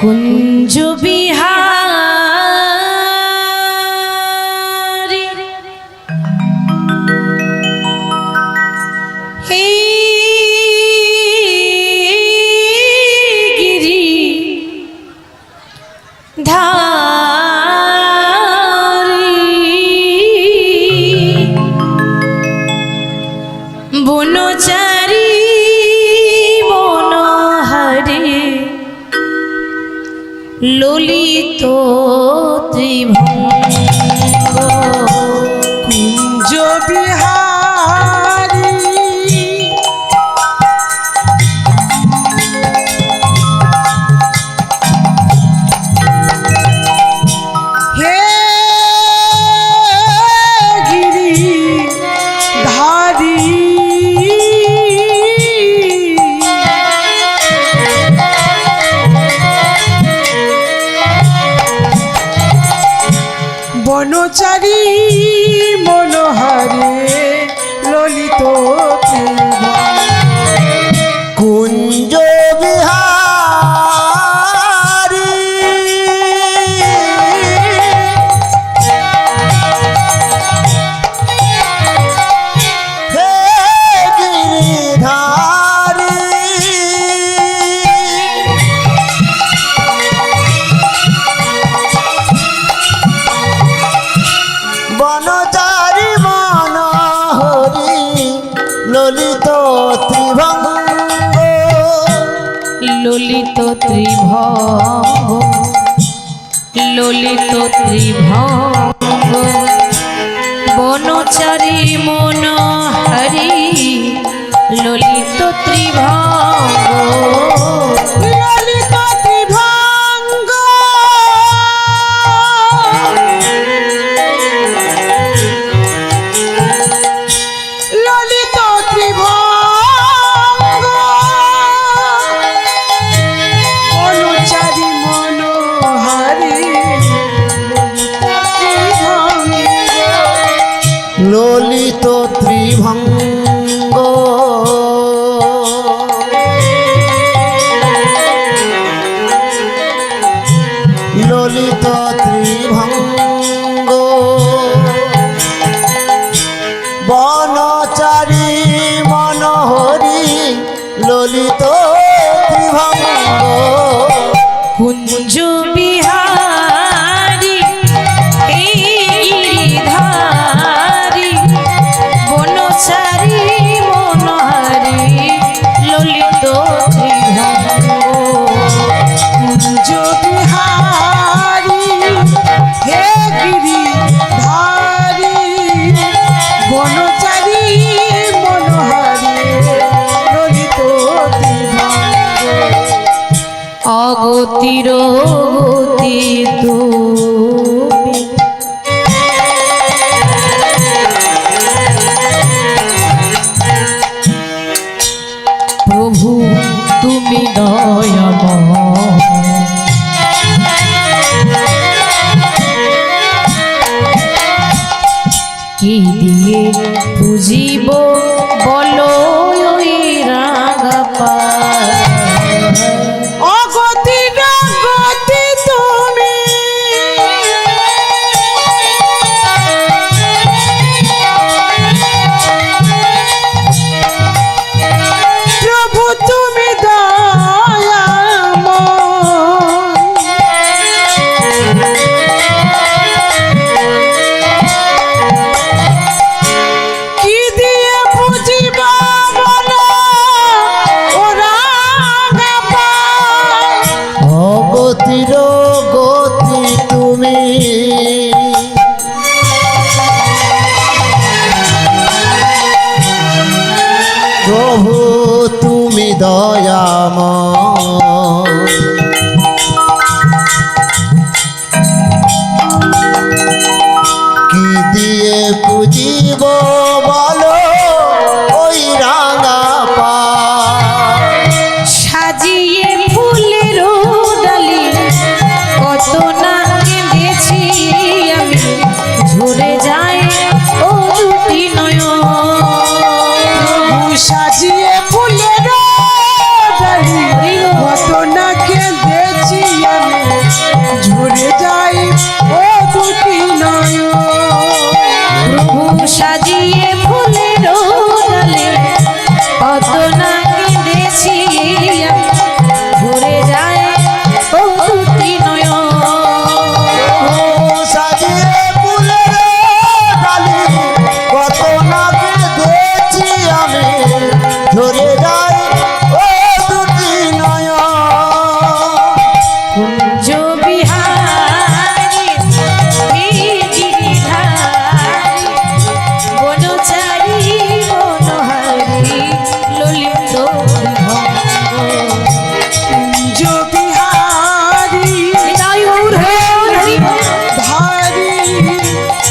কুঞ্জ বিহারী হে গিরি ধারী বনচারী ললিত ত্রিভঙ্গ কুঞ্জ বিহারী হে গিরি ধারী বনচারী মনোহরে ললিত কুঞ্জ বিহারী হে গিরিধারী বনচারী মনোহরি ললিত ত্রিভঙ্গ ললিত ত্রিভঙ্গ ললিত ত্রিভঙ্গ বনচারী মনোহরি ললিত ত্রিভঙ্গ ললিত ত্রিভঙ্গ ললিত ত্রিভঙ্গ বনচারী মনোহরি ললিত ত্রিভঙ্গ ললিত ত্রিভঙ্গ বনচারী মনোহরি ললিত ত্রিভঙ্গ কুঞ্জ বিহারী হে গিরিধারী বনচারী মনোহরি ললিত ত্রিভঙ্গ কুঞ্জ বিহারী হে গিরি ধারী বনচারী মনোহরি ললিত ত্রিভঙ্গ অগতির গতি তুমি প্রভু তুমি দয়াময় কি দিয়ে পুজিব বলো ওই রাঙা পায় অগতির গতি তুমি প্রভু তুমি কি দিয়ে বুঝিবা বলো ওরা অগতির গতি তুমি প্রভু তুমি দয়াময় কি দিয়ে পুজিব বলো ওই রাঙা পা সাজিয়ে ফুলের ডালি কত না কেঁদেছি আমি ঝরে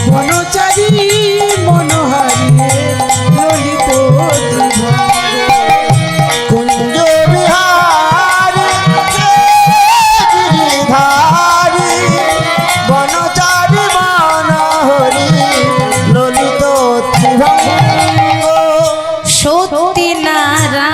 বনচারী মনোহারিয়ে ললিত ত্রিভঙ্গ কুঞ্জ বিহারী গিরিধারী বনচারী মনোহরি ললিত ত্রিভঙ্গ সত্যি নারায়ণ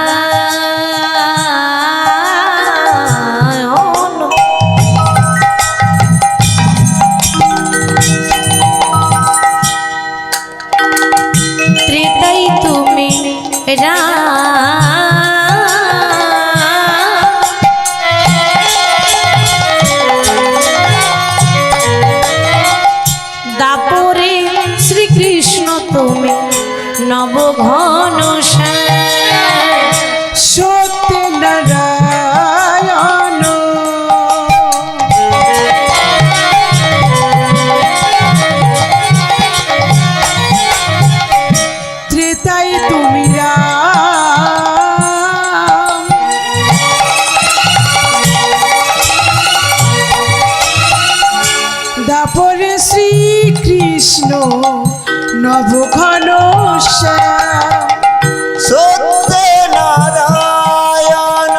ত্রেতাই তুমি দাপরে শ্রীকৃষ্ণ তুমি নবঘন সত্য নারায়ণ ত্রেতাই তুমি রাম দাপরে শ্রীকৃষ্ণ নবঘন শ্যাম সত্যে নারায়ণ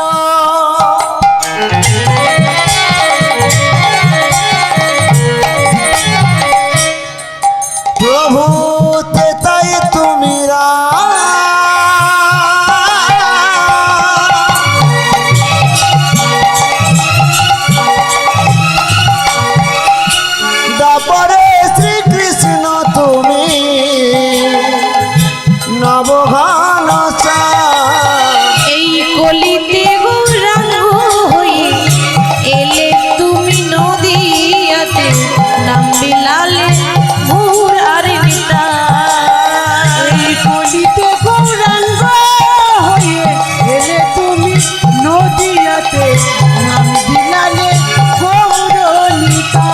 প্রভু তাই তুমি দাপরে শ্রীকৃষ্ণ তুমি নবঘন এই কলিতে গৌরাঙ্গ হয়ে এলে তুমি নদিয়াতে নাম বিলালে ভোর আর নিতা এই কলিতে গৌরাঙ্গ হয়ে এলে তুমি নদিয়াতে নাম বিলালে গৌরলিতা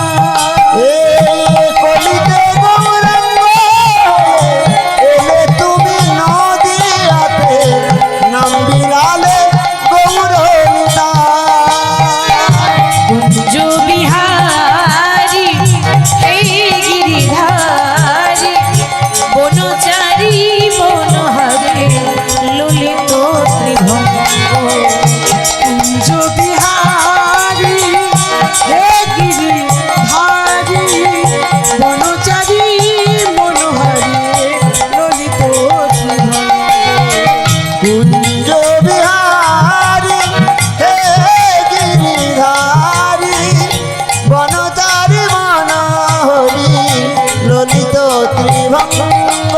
কলিতে গৌরাঙ্গ এলে তুমি নদিয়াতে নাম বিলালে গৌরলিতা কুঞ্জ বিহারী হে গিরিধারী বনচারী মনোহরে ললিত ত্রিভঙ্গ কুঞ্জ বিহারী হে গিরিধারী বনচারী মনোহারী ললিত ত্রিভঙ্গ কুঞ্জ বিহারী হে গিরিধারী বনচারী মনোহরি ললিত ত্রিভঙ্গ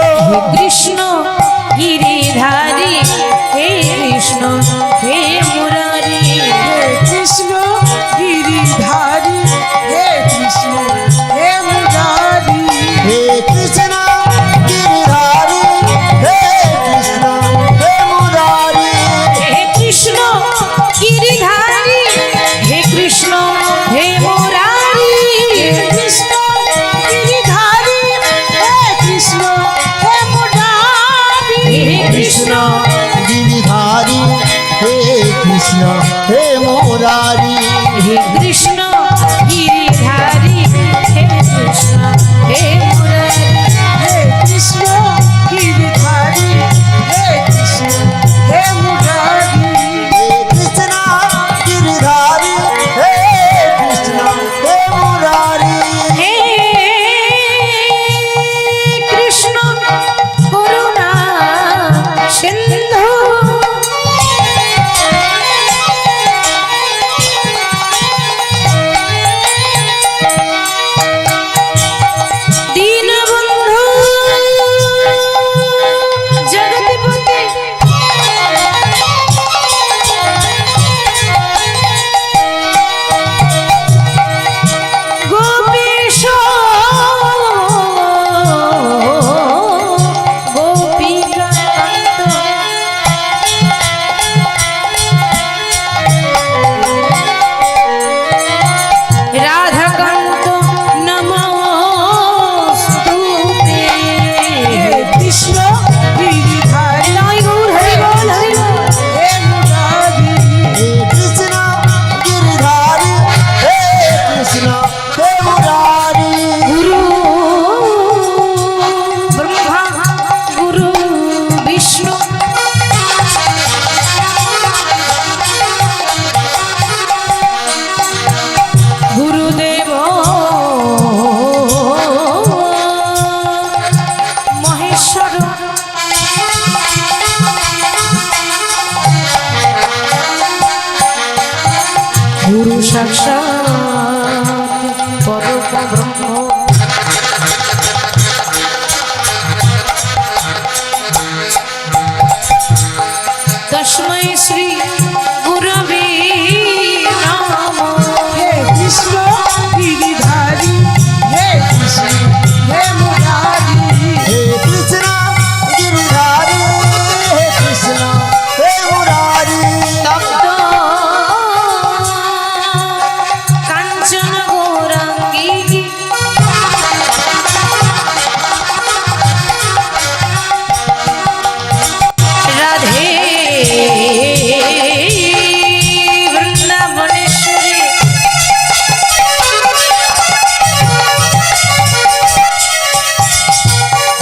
কৃষ্ণ গিরিধারী হে কৃষ্ণ হে মুরারি হে কৃষ্ণ গিরিধারী হে কৃষ্ণ হে মুরারি হে কৃষ্ণ গিরিধারী হে কৃষ্ণ হে মুরারি হে কৃষ্ণ গিরিধারী হে কৃষ্ণ হে মুরারি হে কৃষ্ণ গিরিধারী হে কৃষ্ণ হে মুরারি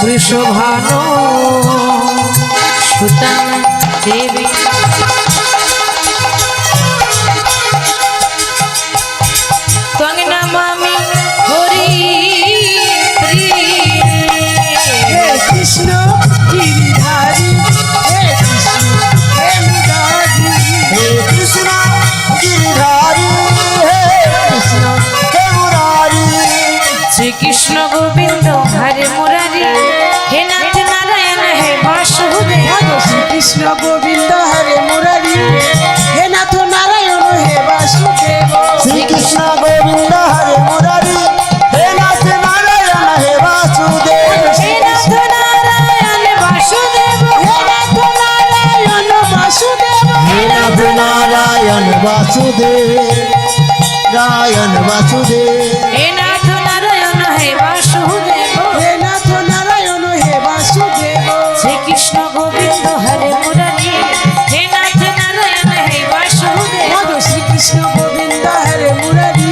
বৃষভানু সুতা দেবী ত্বং নমামি হরি হে কৃষ্ণ গিরিধারী হে কৃষ্ণ হে মুরারি হে কৃষ্ণ গিরিধারী হে কৃষ্ণ হে মুরারি শ্রীকৃষ্ণ গোবিন্দ হরে মুরারি হে নাথ নারায়ণ হে বাসুদেব ভজ শ্রীকৃষ্ণ গোবিন্দ হরে মুরারি হে নাথ নারায়ণ হে বাসুদেব শ্রীকৃষ্ণ গোবিন্দ হরে মুরারি হে নাথ নারায়ণ হে বাসুদেব হে নাথ নারায়ণ বাসুদেব হে নাথ নারায়ণ বাসুদেব হে নাথ নারায়ণ বাসুদেব রায়ণ বাসুদেব হে নাথ নারায়ণ হে বাসুদেব হে নাথ নারায়ণ হে বাসুদেব শ্রীকৃষ্ণ গোবিন্দ হরে মুরারি হে নাথ নারায়ণ হে বাসুদেব ভজ শ্রীকৃষ্ণ গোবিন্দ হরে মুরারি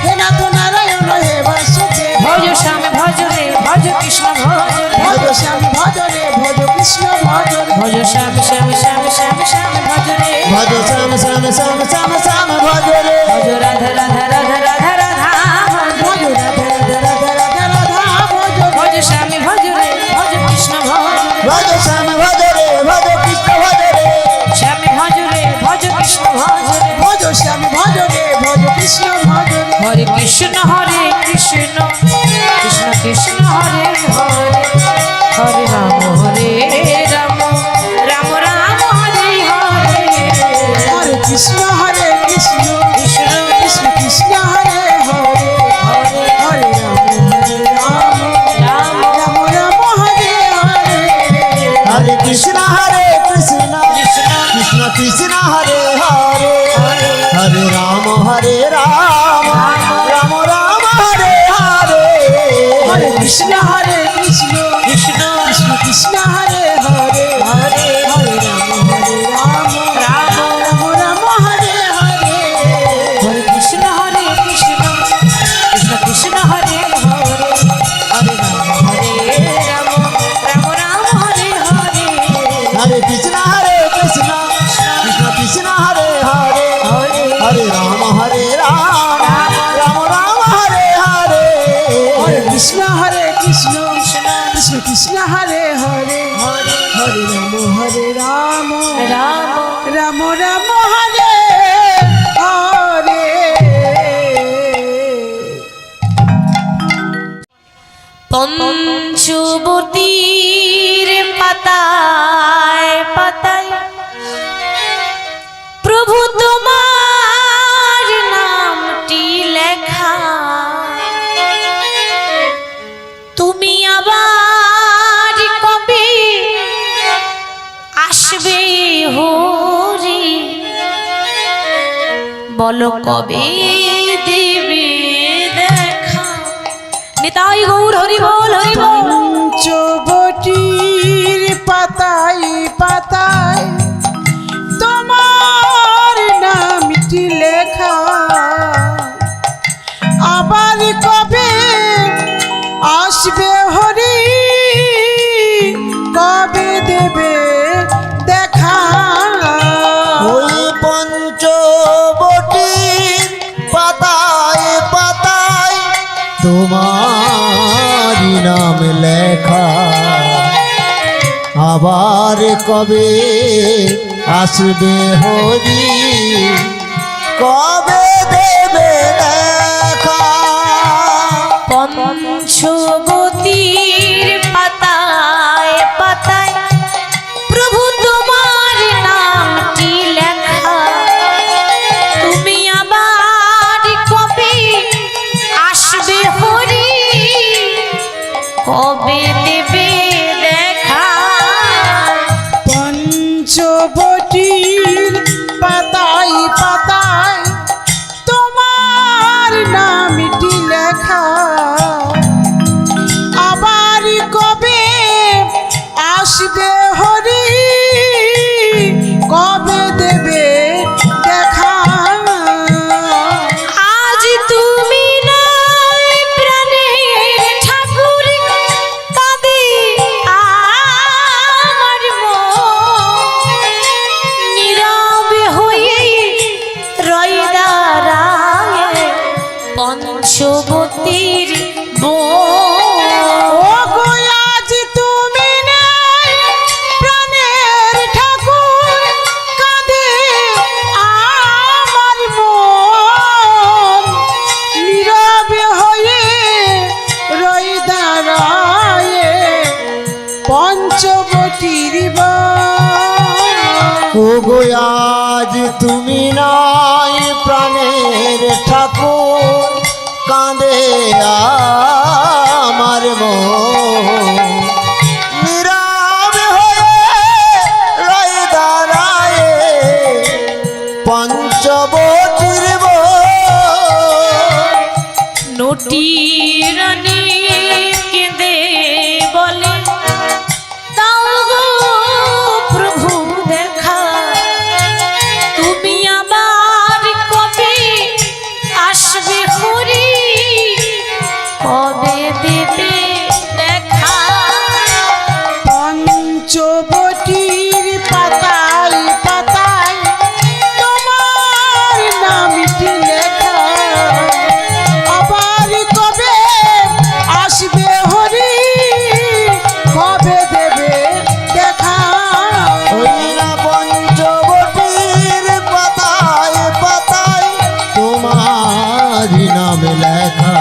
হে নাথ নারায়ণ হে বাসুদেব ভজ শ্যাম ভজ রে ভজ কৃষ্ণ ভজ রে ভজ শ্যাম ভজ রে ভজ কৃষ্ণ ভজ রে ভজ শ্যাম শ্যাম শ্যাম শ্যাম শ্যাম ভজ রে ভজ শ্যাম শ্যাম শ্যাম শ্যাম শ্যাম ভজ রে ভজ রাধা রাধা রাধা রাধা রাধা ভজ ভজ রাধা রাধা রাধা রাধা রাধা ভজ ভজ স্বামী ভজ রে ভজ কৃষ্ণ ভজ রে ভজ শ্যাম ভজ রে ভজ কৃষ্ণ ভজ রে স্বামী ভজ রে ভজ কৃষ্ণ ভজ রে ভজ শ্যাম ভজ রে ভজ কৃষ্ণ ভজ রে হরে কৃষ্ণ হরে কৃষ্ণ কৃষ্ণ কৃষ্ণ হরে হরে হরে রাম রাম রাম রাম হরে হরে হরে কৃষ্ণ কৃষ্ণ কৃষ্ণ কৃষ্ণ কৃষ্ণ হরে হরে হরে হরে রাম রাম রাম রাম হরে হরে হরে কৃষ্ণ কৃষ্ণ কৃষ্ণ কৃষ্ণ কৃষ্ণ হরে হরে হরে রাম রাম রাম হরে হরে হরে কৃষ্ণ কৃষ্ণ কৃষ্ণ কৃষ্ণ কৃষ্ণ হরে হরে হরে হরে রাম রাম রাম রাম হরে হরে হরে কৃষ্ণ কৃষ্ণ কৃষ্ণ হরে হরে হরে রাম রাম রাম হরে হরে হরে কৃষ্ণ কৃষ্ণ কৃষ্ণ কৃষ্ণ হরে হরে হরে রাম রাম রাম হরে হরে হরে কৃষ্ণ কৃষ্ণ কৃষ্ণ কৃষ্ণ হরে হরে হরে রাম রাম রাম রাম হরে হরে পঞ্চবতীর পাতায় পাতায় প্রভু তোমার নামটি লেখা তুমি আবার কবে আসবে হরি বলো কবে দেবে দেখা নিতাই গৌর হরি বল হরি বল পঞ্চবটির পাতায় পাতায় তোমার নামটি লেখা আবার কবে আসবে হরি কবে দেবে দেখা ওই পঞ্চবটির পাতায় পাতায় তোমার নাম লেখা আবার কবে আসবে হরি কবে দেবে দেখা পঞ্চবতীর পাতায় পাতায় প্রভু তোমার নামটি লেখা তুমি আবার কবে আসবে হরি কবে দেবে দেখা পঞ্চবটির পাতায় পাতায় তোমার নামটি লেখা আবার কবে আসবে হরি কবে দেবে দেখা আজ তুমি নাই প্রাণের ঠাকুর কাঁদে বটির ও গো আজ তুমি নাই প্রাণের ঠাকুর, কাঁদে আমার মন। নীরব হয়ে রয় দাঁড়ায়ে পঞ্চবটির নটি রানী কেঁদে বলে দাও গো প্রভু দেখা, তুমি আবার কবে আসবে হরি, কবে দেবে দেখা। পঞ্চবটির পাতায় পাতায় তোমার নামটি লেখা, আবার কবে আসবে হরি, কবে দেবে দেখা। ওই না পঞ্চবটির পাতায় পাতায় তোমার নাম লেখা,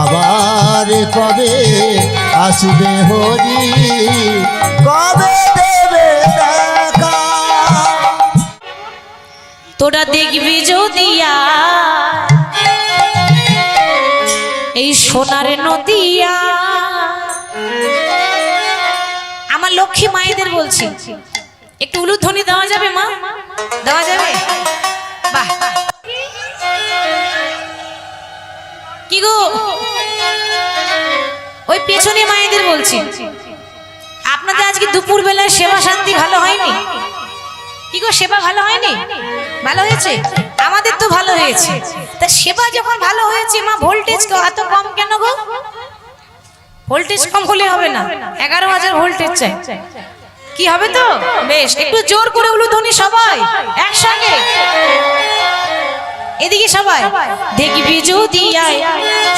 আবার কবে আসবে হরি, কবে দেবে দেখা। তোরা দেখবি যদিয়া এই সোনার নদিয়া, আমার লক্ষ্মী মায়েদের বলছি একটু উলুধ্বনি দেওয়া যাবে মা, দেওয়া যাবে? বাহ, কি গো ওই পেছনে মায়েদের বলছি, আপনাদের আজকে দুপুর বেলায় সেবা শান্তি ভালো হয়নি? কি গো সেবা ভালো হয়নি? ভালো হয়েছে? আমাদের তো ভালো হয়েছে। তা সেবা যখন ভালো হয়েছে মা, ভোল্টেজ এত কম কেন গো? ভোল্টেজ কম হলে হবে না, 11,000 ভোল্টেজ চাই। কি হবে তো? বেশ, একটু জোর করে উলুধ্বনি সবাই একসঙ্গে। এদিকে সবাই দেখবি যদি আয়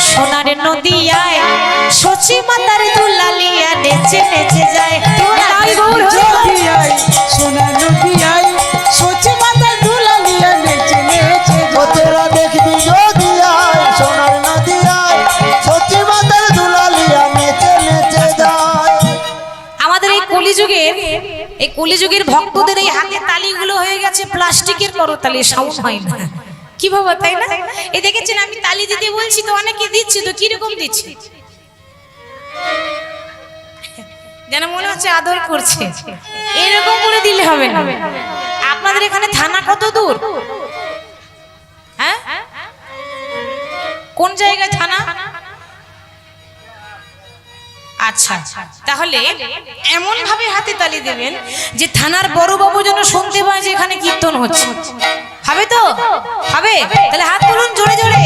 সোনার নদিয়ায়, সচি মাতার দুলালিয়া নেচে নেচে যায়। সোনার নদিয়ায় সচি মাতার দুলালিয়া নেচে নেচে ও তোরা দেখবি যদি আয় সোনার নদিয়ায়, সচি মাতার দুলালিয়া নেচে নেচে যায়। আমাদের এই কলিযুগের ভক্তদের এই হাতে তালিগুলো হয়ে গেছে প্লাস্টিকের করতালি, সাউন্ড হয় না। কি বাবা, তাই না? এই দেখেছেন আমি তালি দিতে বলছি তো অনেকে দিচ্ছে, তো কিরকম দিচ্ছে যেন মনে হচ্ছে আদর করছে। এরকম করে দিলে হবে না। আপনাদের এখানে থানা কত দূর? হ্যাঁ, কোন জায়গায় থানা? আচ্ছা, তাহলে এমন ভাবে হাতে তালি দেবেন যে থানার বড় বাবু যেন শুনতে পায় যে এখানে কীর্তন হচ্ছে। হবে তো? হবে? তাহলে হাত তুলুন জোরে জোরে।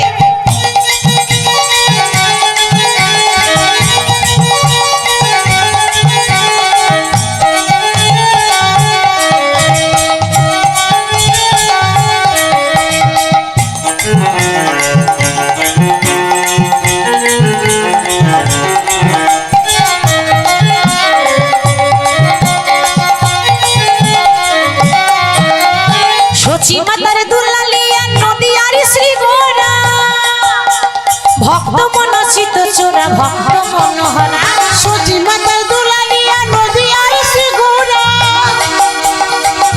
সচি মাতার দুলালিয়া নদিয়ার শ্রী গোরা, ভক্ত মনচিত চোরা ভক্ত মনোহরা। সচি মাতার দুলালিয়া নদিয়ার শ্রী গোরা,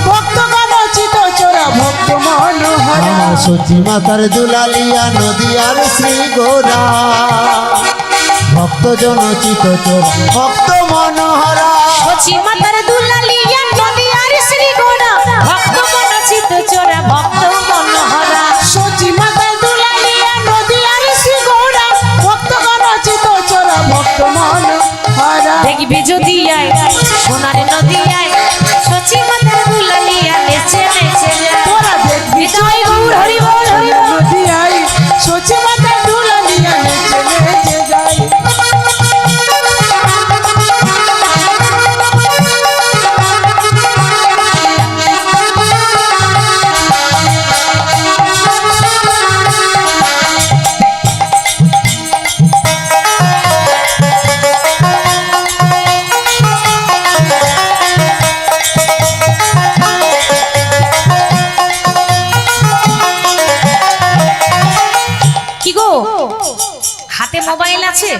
ভক্ত গণচিত চোরা ভক্ত মনোহরা। সচি মাতার দুলালিয়া নদিয়ার শ্রী গোরা, ভক্ত জনচিত চোর ভক্ত মনোহরা। সচি মাতার দুলালিয়া নদিয়ার শ্রী গোরা, ভক্ত মনচিত চোরা ভক্ত মনোহরা। সচি মাতার দুলালিয়া নদিয়ার শ্রী গোরা, ভক্ত গণচিত চোরা ভক্ত মনোহরা। দেখবি যদি আয় সোনার নদিয়ায়, সচি মাতার দুলালিয়া নেচে নেচে যায়। তোরা দেখবি জয় গৌর হরি বল হরি বল। নদিয়ায় সচি মাতার দুলালিয়া নেচে নেচে যায়। হাতে মোবাইল আছে?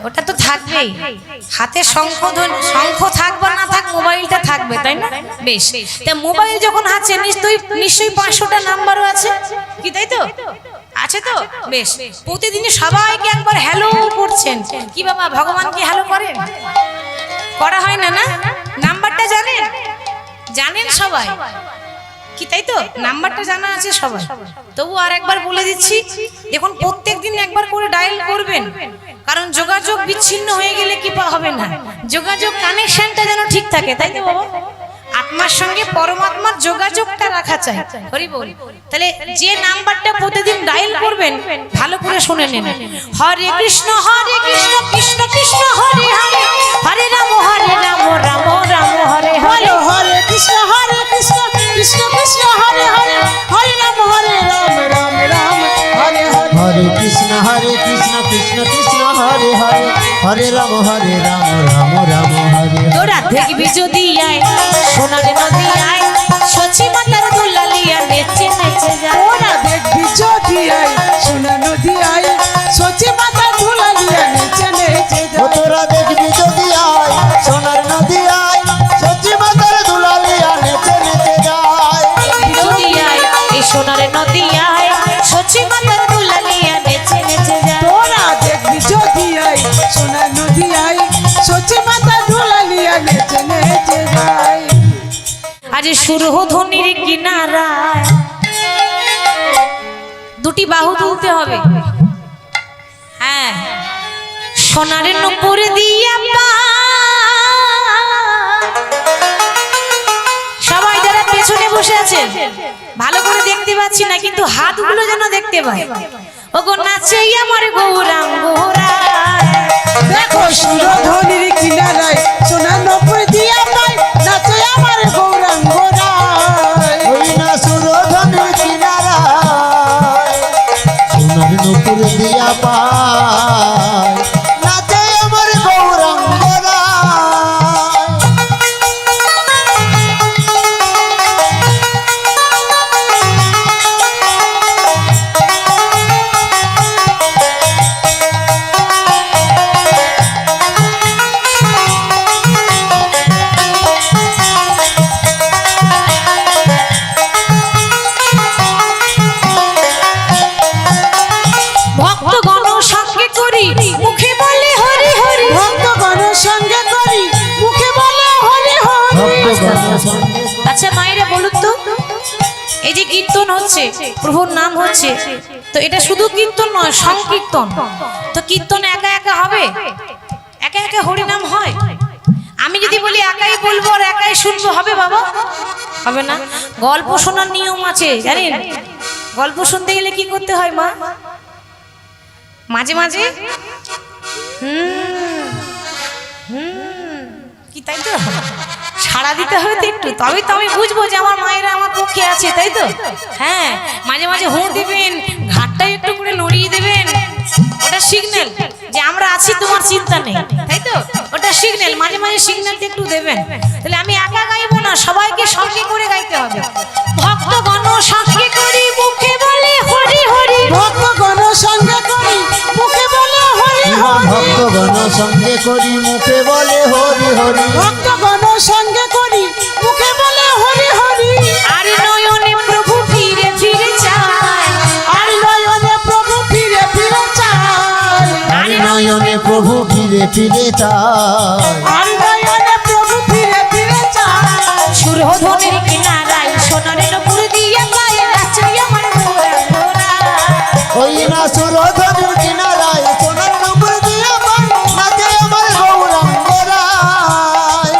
ওটা তো থাকবেই, হাতে শঙ্খ থাক বা না থাক, মোবাইলটা থাকবে, তাই না? বেশ, তা মোবাইল যখন আছে নিশ্চয়ই 500টা নাম্বারও আছে, কি তাই তো? আছে তো? বেশ, প্রতিদিন সবাইকে একবার হ্যালো করছেন। কি বাবা, ভগবানকে হ্যালো করেন? করা হয় না? না, নাম্বারটা জানেন সবাই, কি তাই তো? নাম্বারটা জানা আছে সবাই। তবু আর একবার বলে দিচ্ছি, দেখুন প্রত্যেকদিন একবার করে ডায়াল করবেন, কারণ যোগাযোগ বিচ্ছিন্ন হয়ে গেলে কি হবে না, যোগাযোগ কানেকশনটা যেন ঠিক থাকে, তাই তো বাবা? আত্মার সঙ্গে পরমাত্মার যোগাযোগটা রাখা চাই। হরি বল। তাহলে যে নাম্বারটা প্রতিদিন ডায়াল করবেন ভালো করে শুনে নিন। হরে কৃষ্ণ কৃষ্ণ কৃষ্ণ হরে হরে, হরে রাম রাম রাম হরে হরে। বলো হরে কৃষ্ণ কৃষ্ণ কৃষ্ণ হরে হরে, হরে রাম রাম রাম হরে হরে। হরে কৃষ্ণ কৃষ্ণ কৃষ্ণ হরে হরে, হরে রাম রাম রাম হরে হরে। তোরা দেখবি যদি আয় সোনার নদী আয়, সচি মাতার দুলালিয়া নেচে নেচে যায়। ওরা দেখবি যদি আই সোনা নদী আই, সচি মাথা ধুলালিয়া নেচে নেচে ও যায়। তোরা দেখবি যদি আয় সোনার নদী আয়, সচি মাতার দুলালিয়া নেচে নেচে যায়। যদি আয় এই সোনার নদী আয়, সচি মাতার দুলালিয়া নেচে নেচে যায়। তোরা দেখবি যদি আই সোনা নদী আই, সচি মাথা ধুলালিয়া নেচে নেচে যায়। আজ সুরধনির কিনারায় দুটি বাহু তুলতে হবে। হ্যাঁ, সোনার নূপুর দিয়া সবাই যারা পেছনে বসে আছেন ভালো করে দেখতে পাচ্ছি না, কিন্তু হাতগুলো যেন দেখতে পাই। ওগো নাচে আমার গৌরাঙ্গ দেখো সুরধনির কিনারায় সোনা নপুর দিয়া পাই, নাচে আমার গৌরাঙ্গ রায়। ওই না সুরধনের কিনারায় সোনার নূপুর দিয়া পায়, নাচে আমার গৌরাঙ্গ রায়। ভক্তগণ সঙ্গে করি মুখে বলে হরি হরি। ভক্তগণ সঙ্গে করি মুখে বলে হরি হরি। ভক্তগণ সঙ্গে আচ্ছা মায়েরা বলুন তো, এই যে কীর্তন হচ্ছে, প্রভুর নাম হচ্ছে, তো এটা শুধু কীর্তন নয়, সংকীর্তন। তো কীর্তন একা একা হবে? একা একা হরিনাম হয়? আমি যদি বলি একাই বলবো আর একাই শুনবো, হবে বাবা? হবে না। গল্প শোনার নিয়ম আছে জানেন? গল্প শুনতে গেলে কি করতে হয় মা? মাঝে মাঝে কি তাই তো সাড়া দিতে হবে তো একটু, তবে তো আমি বুঝবো যে আমার মায়েরা আমার পক্ষে আছে, তাই তো? হ্যাঁ, মাঝে মাঝে হুঁ দিবেন, ঘাটটা একটু করে নড়িয়ে দেবেন, ওটা সিগন্যাল যে আমরা আছি, তোমার চিন্তা নেই, তাই তো? ওটা সিগন্যাল, মাঝে মাঝে সিগন্যালটা একটু দেবেন। তাহলে আমি একা গাইবো না, সবাইকে সঙ্গে করে গাইতে হবে। ভক্তগণ সঙ্গে করি মুখে বলে হরি হরি। ভক্তগণ সঙ্গে করি মুখে বলে হরি হরি। ভক্তগণ সঙ্গে করি মুখে বলে হরি হরি। ভক্তগণ সঙ্গে করি মুখে বলে হরি হরি। আর নয়নে প্রভু ফিরে ফিরে চায়, আর নয়নে প্রভু ফিরে ফিরে চায়। আর নয়নে প্রভু ফিরে ফিরে চায়। আর নয়নে প্রভু ফিরে ফিরে চায়। সুরধনের কিনারায় সোনার নূপুর দিয়া পায়, নাচে আমার গৌরাঙ্গ রায়। ওই না সুরধনের কিনারায় সোনার নূপুর দিয়া পায়, নাচে আমার গৌরাঙ্গ রায়।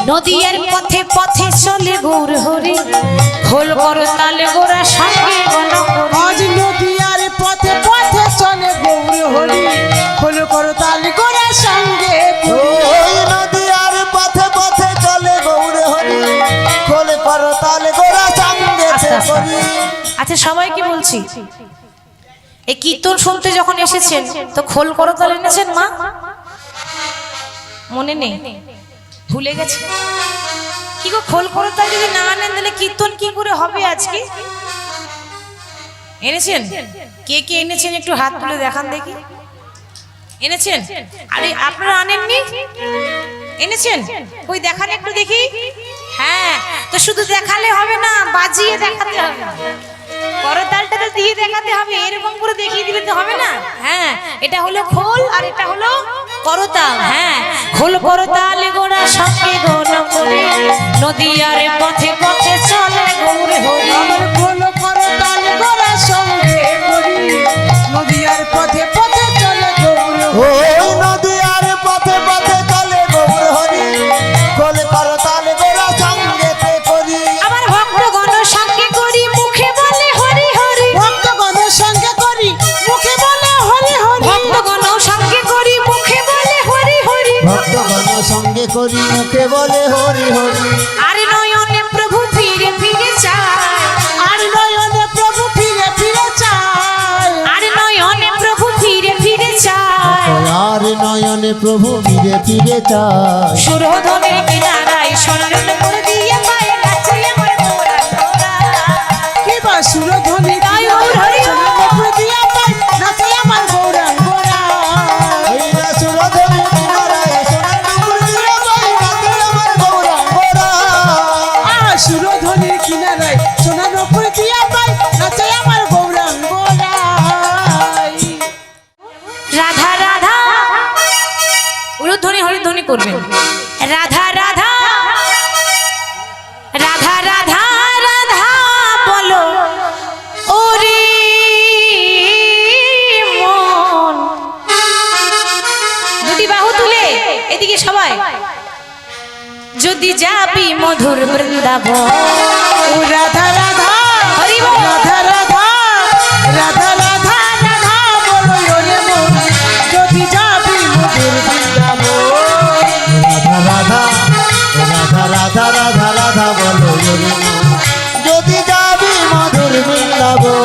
নদীর পথে পথে চলে গৌর হরি, খোল করো তালে গোরা সঙ্গে গণ করি। আজ নদীয়ার পথে পথে চলে গৌর হরি, খোল করো তালি করে সঙ্গে ওই নদীর পথে পথে চলে গৌর হরি, খোলে করো তালে গোরা সঙ্গে করি। আচ্ছা সবাইকে বলছি, এই কীর্তন শুনতে যখন এসেছেন তো খোল করতাল এনেছেন মা? মনে নেই, ভুলে গেছে? কি গো, খোল করতাল যদি না আনেন তাহলে কীর্তন কি করে হবে আজকে? এনেছেন? কে কে এনেছেন একটু হাত তুলে দেখান দেখি। এনেছেন? আরে আপনারা আনেননি? এনেছেন? ওই দেখান একটু দেখি। হ্যাঁ, তো শুধু দেখালে হবে না, বাজিয়ে দেখাতে হবে। করতালটা তো দিয়ে দেখাতে হবে, এরকম করে দেখিয়ে দিলে তো হবে না। হ্যাঁ, এটা হলো খোল আর এটা হলো করতাল। হ্যাঁ, খোল করতাল গোড়া সঙ্গে গণ করে নদীয়ার পথে পথে চলে গৌর হরি। আমার খোল করতাল গোড়া সঙ্গে করি নদীয়ার পথে পথে চলে গৌর হরি। ওই নদীয়ার পথে পথে চলে গৌর হরি, খোল করতাল গোরা সঙ্গেতে করি। আমার ভক্তগণ সঙ্গে করি মুখে বলে হরি হরি। ভক্তগণ সঙ্গে করি মুখে বলে হরি হরি। ভক্তগণ সঙ্গে করি মুখে বলে হরি হরি। ভক্তগণ সঙ্গে করি মুখে বলে হরি হরি। আর নয়নে প্রভু ফিরে ফিরে চায়। আর নয়নে প্রভু ফিরে ফিরে চায়। আর নয়নে প্রভু ফিরে ফিরে চায়। আর নয়নে প্রভু ফিরে ফিরে চায়। সুরধনের কিনারায় স্মরণ করে দিয়ে পায় নাচে আমার গোরা গোরা। কি বা সুরধ্বনি তাই ওর হরি হরি। দিয়া পাই নাচে আমার গৌরাঙ্গরা। এই না সুরধনী কিনারায় সোনার ডুবুর দিয়ে পাই নাচে আমার গৌরাঙ্গরা। সুরধ্বনির কিনারায় সোনার নপুর দিয়া পাই নাচে আমার গৌরাঙ্গরা। রাধা রাধা, উলুধ্বনি হরিধ্বনি করবেন। রাধা রাধা রাধা রাধা রাধা বলো ওরে মন। দুটি বাহু তুলে এদিকে সবাই। যদি যাবি মধুর বৃন্দাবন। ও রাধা রাধা হরি বল। রাধা রাধা রাধা রাধা রাধা বলো ওরে মন, যদি যাবি মধুর বৃন্দাবন। রাধা রাধা রাধা রাধা রাধা বলো ওরে মন, যদি যাবি মধুর বৃন্দাবন।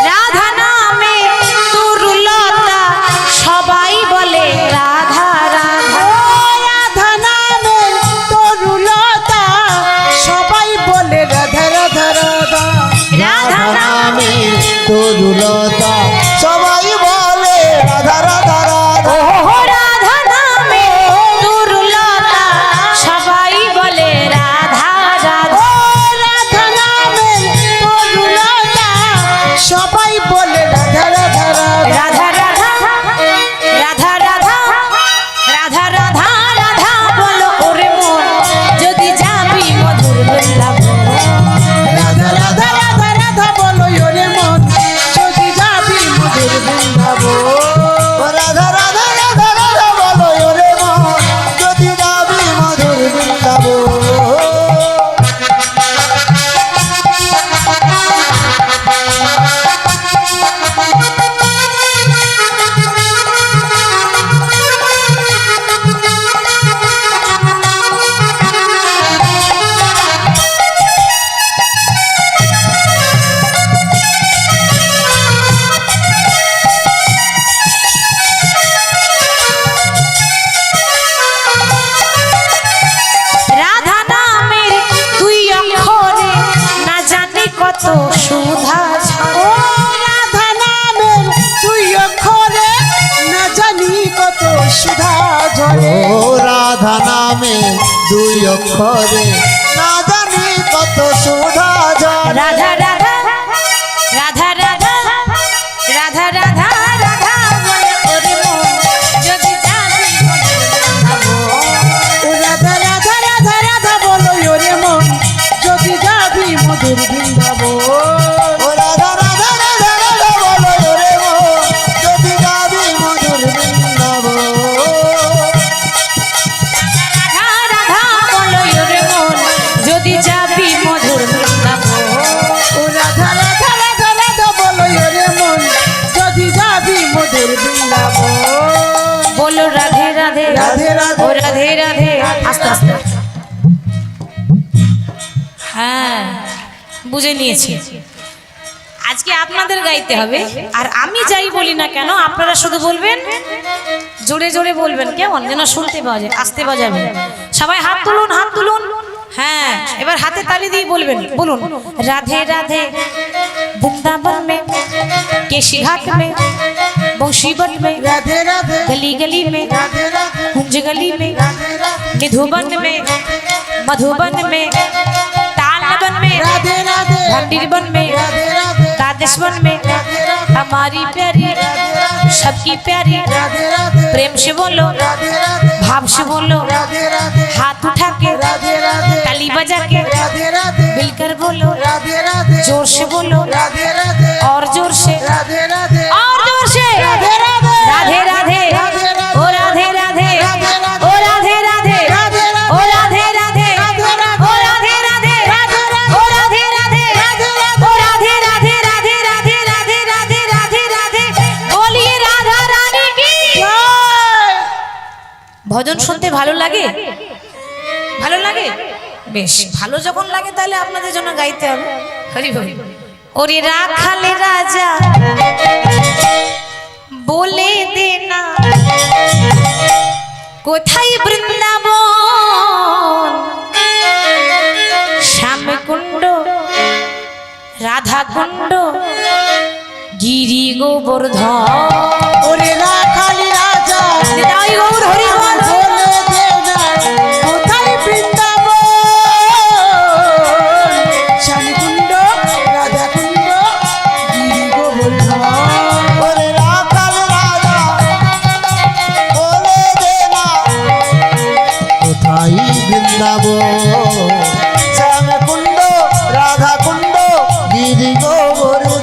রাধা নামে তরুলতা সবাই বলে রাধা রাধা। রাধা নামে তরুলতা সবাই বলে রাধা রাধা রাধা। রাধা নামে তরুলতা সবাই বলে রাধা রাধা রাধা। ওহো রাধা নামে তরুলতা সবাই বলে রাধা রাধা। ও রাধা নামে তরুলতা সবাই বলে রাধা রাধা রাধা। রাধা রাধা রাধা রাধা রাধা রাধা রাধা বলো ওরে মন, যদি যাবি মধুর বৃন্দাবন। রাধা রাধা রাধা রাধা বলো ওরে মন, যদি যাবি মধুর বৃন্দাবন। ও রাধা রাধা রাধা রাধা বলো ওরে মন, যদি যাবি মধুর বৃন্দাবন। রাধা নামের দুই অক্ষরে না জানি কত সুধা ও ঝরে। রাধা নামের তুই অক্ষরে না জানি কত সুধা ঝরে। ও রাধা নামে দুই অক্ষরে না জানি কত সুধা ঝরে। রাধা রাধা রাধা রাধা রাধা রাধা রাধা বলে ওরে মন, যদি যাবি মধুর বৃন্দাবন। ও রাধা রাধা রাধা রাধা বলো ওরে মন, যদি যাবি মধুর বৃন্দাবন। ও রাধা রাধা রাধা রাধা বলো ওরে রাধে রাধে। আস্তে আস্তে, হ্যাঁ বুঝে নিয়েছি। আজকে আপনাদের গাইতে হবে, আর আমি যাই বলি না কেন আপনারা শুধু বলবেন, জোরে জোরে বলবেন, কেমন যেন শুনতে পাওয়া যায়। আস্তে বাজাবেন, সবাই হাত তুলুন, হাত তুলুন। হ্যাঁ, এবার হাতে তালি দিয়ে বলবেন, বলুন রাধে রাধে বৃন্দাবন में केशी घाट में बंशीबट में রাধে রাধে गली गली में রাধে রাধে कुंज गली में রাধে রাধে निधुबन में मधुबन में तालबन में রাধে राधे भंडीरबन में राधे राधे कादेशवन में राधे राधे हमारी प्यारी सबकी प्यारी राधे राधे प्रेम से बोलो, राधे राधे भाव से बोलो, राधे राधे हाथ उठा के राधे राधे ताली बजा के राधे राधे मिलकर बोलो, राधे राधे जोर से बोलो, राधे राधे और जोर से, राधे राधे और जोर से राधे राधे राधे राधे राधे राधे ओ राधे राधे राधे राधे ओ राधे राधे राधे राधे ओ राधे राधे ओ राधे राधे ओ राधे राधे ओ राधे राधे राधे राधे राधे राधे राधे राधे बोलिए राधा रानी की। ভজন শুনতে ভালো লাগে? ভালো লাগে? বেশ, ভালো যখন লাগে তাহলে আপনাদের জন্য গাইতে হবে। হরি হরি। ওরে রাখালে রাজা বলে দে না কোথায় বৃন্দাবন, শ্যামকুণ্ড রাধা কুণ্ড গিরি গোবর্ধন। ওরে রাখালি রাজা নিতাই গৌর হরি বল। বলে দে না কোথায় বৃন্দাবন, শ্যামকুণ্ড রাধাকুণ্ড গিরি গোবর্ধন। ওরে রাখাল রাজা বলে দে না কোথায় বৃন্দাবন, শ্যামকুণ্ড রাধাকুণ্ড গিরি গোবর্ধন।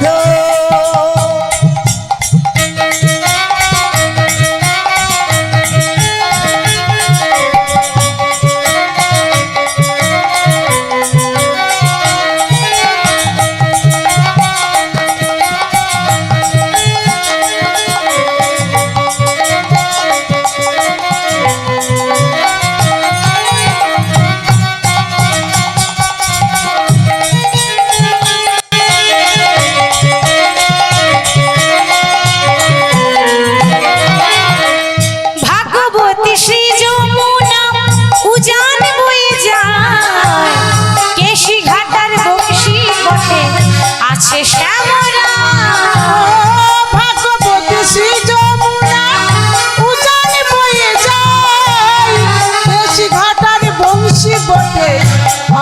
ভাগবতী শ্রী যমুনা উজান বয়ে যায়, কেশি ঘাটার বংশী বটে আছে শ্যামরা। ভাগবতী শ্রী যমুনা উজান বয়ে যায়, বেশি ঘাটার বংশী বটে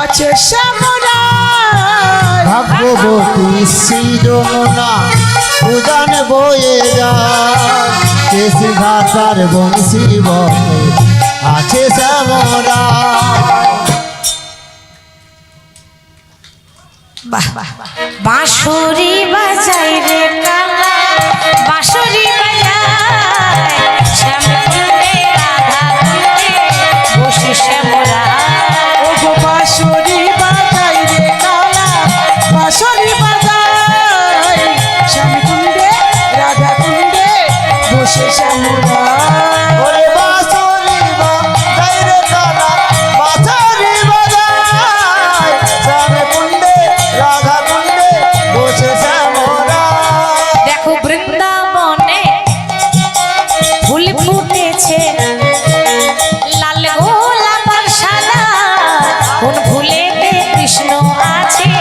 আছে শ্যামরায়। ভাগ্যবতী শ্রী যমুনা উজান বয়ে যায়, কেশি ঘাটার বংশী বটে আছে শ্যামরা। বাহ, বাঁশুরি বাজাই রে কালা, বাঁশুরি বাজায় শ্যামকুণ্ডে রাধা কুণ্ডে বসে শ্যামরা। ও গো বাঁশরি বাজাই রে কালা, বাঁশরি বাজাই শ্যামকুণ্ডে রাধাকুণ্ডে বসে শ্যামরা। ওরে বাঁশরি বাজাই রে কালা, বাঁশরি বাজায় শ্যামকুণ্ডে রাধাকুণ্ডে বসে শ্যামরা। দেখো বৃন্দাবনে ফুল ফুটেছে, লাল গোলাপ আর সাদা, কোন ফুলেতে কৃষ্ণ আছে,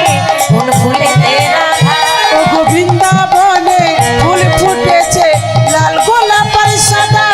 কোন ফুলেতে রাধা। ও গো বৃন্দাবনে ফুল ফুটেছে, লাল গোলাপ আর সাদা,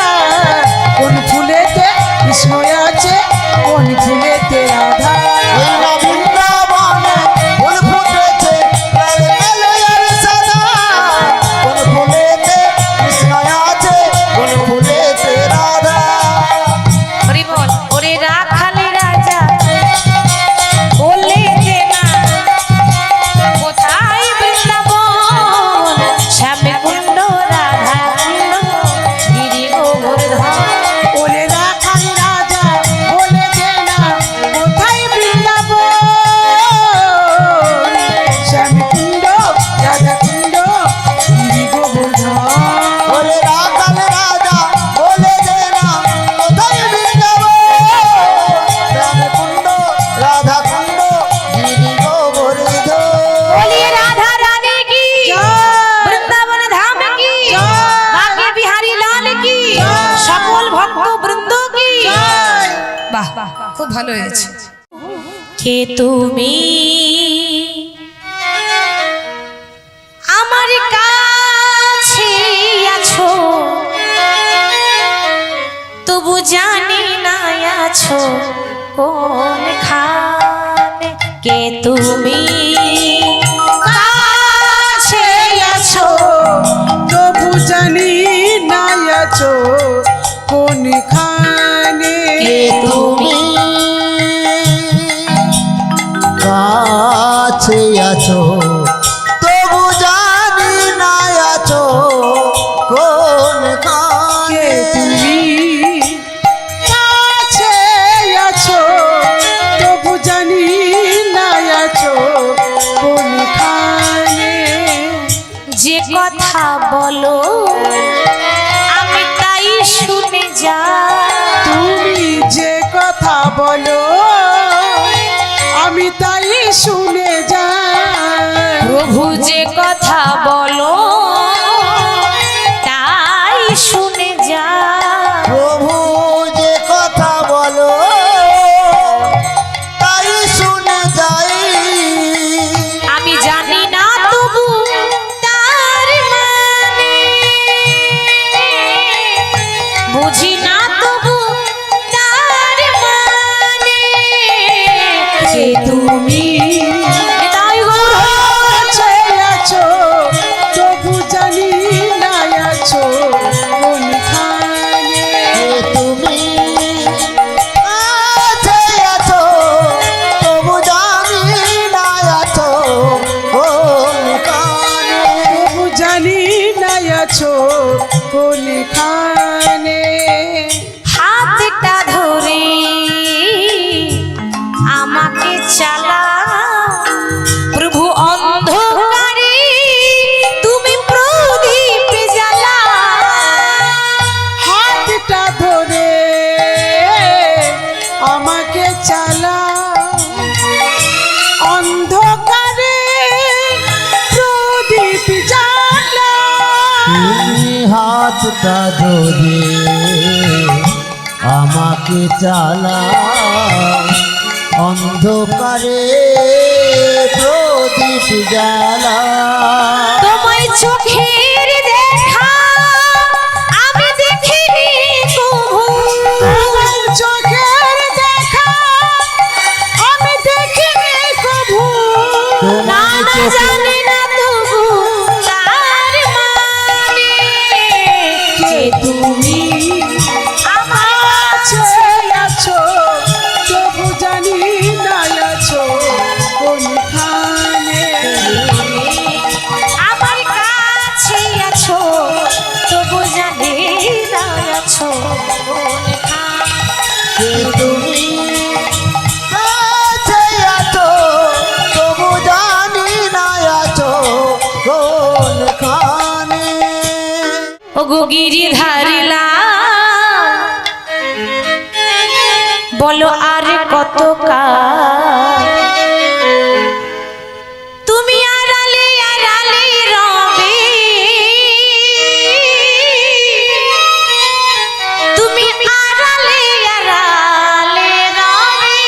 ভালো হয়েছে। কে তুমি আমার কাছে আছো, তবু জানি না আছো কোনখানে। কে তুমি কাছে আছো, তবু জানি না আছো কোনখানে। কে তুমি কাছে আছো, তবু জানি না আছো কোনখানে। কে তুমি কাছে আছো, তবু জানি না আছো কোনখানে। যে কথা বলো আমি তাই শুনে যা, তুমি যে কথা বলো আমি তাই শুনে যাই। প্রভু যে কথা বলো তাই শুনে যা। প্রভু যে কথা বলো তাই শুনে যাই। আমি জানি না তবু তার মানে, বুঝি না তবু তার মানে। কে তুমি তাই গৌর কাছে আছো, তবু জানি না আছো কোনখানে। কে তুমি কাছে আছো, তবু জানি না আছো কোনখানে। তবু জানি না আছো কোনখানে। হাতটা ধরে আমাকে চালা প্রভু, অন্ধকারে তুমি প্রদীপ জ্বালা। হাতটা ধরে আমাকে চালা, অন্ধকারে প্রদীপ জ্বালা। তুমি হাতটা ধরে আমাকে চালা, অন্ধকারে প্রদীপ জ্বালা। তোমায় চোখের দেখা আমি দেখিনি কভু, আমার চোখের দেখা আমি দেখিনি কভু। না জানি না তবু তার মানে। কে তুমি আমার কাছে আছো, তবু জানি না আছো কোনখানে। আমার কাছে আছো, তবু জানি না আছো কোনখানে। কে তুমি কাছে আছো, তবু জানি না আছো কোনখানে। ওগো গিরিধারী লাল, বলো আর কত কাল তুমি আড়ালে আড়ালে রবে, তুমি আড়ালে আড়ালে রবে।